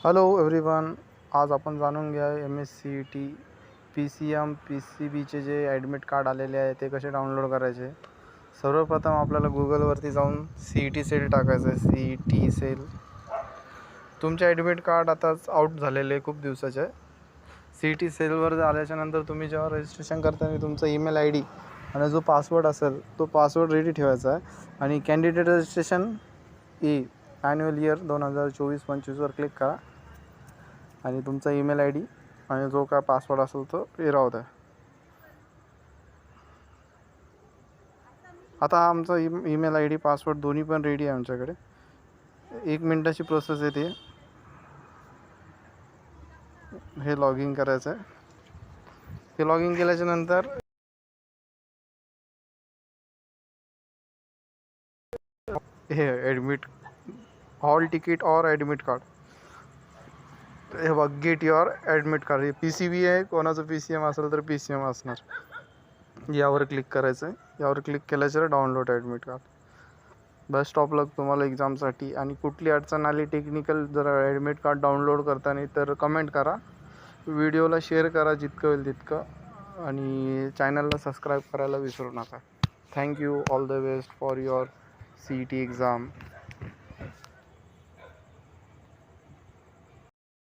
Hello everyone. आज आपण जाणून घ्या MSCET PCM PCBचे जे ॲडमिट कार्ड आलेले आहे ते कसे डाउनलोड करायचे. सर्वप्रथम आपल्याला गुगलवरती जाऊन CET सेल टाकायचं आहे. CET cell. तुमचे ॲडमिट कार्ड आताच आउट झालेले आहे, खूप दिवसाचे. CET सेलवर आल्याच्यानंतर तुम्ही जेव्हा रजिस्ट्रेशन करताना तुमचा ईमेल ID आणि जो पासवर्ड असेल तो पासवर्ड रेडी ठेवायचा आहे. आणि कॅन्डिडेट रजिस्ट्रेशन ॲन्युअल इयर 2024-25वर क्लिक करा आणि तुमचा ईमेल ID आणि जो काय पासवर्ड असेल तो राहू द्या. आता आमचा ईमेल ID पासवर्ड दोन्ही पण रेडी आहे आमच्याकडे. 1 मिनिटाची प्रोसेस येते. हे लॉग इन करायचं आहे. हे लॉग इन केल्याच्या नंतर हे ॲडमिट हॉल तिकीट और ॲडमिट कार्ड, हे बघ, गेट युअर ॲडमिट कार्ड. हे PCB आहे, कोणाचं PCM असेल तर PCM असणार. यावर क्लिक करायचं आहे. यावर क्लिक केल्याशिवाय download admit card. Best of luck तुम्हाला एक्झामसाठी. आणि कुठली अडचण आली टेक्निकल जर ॲडमिट कार्ड डाउनलोड करताना तर कमेंट करा. व्हिडिओला शेअर करा जितकं होईल तितकं. आणि चॅनलला सबस्क्राईब करायला विसरू नका. Thank you. All the best for your CET exam.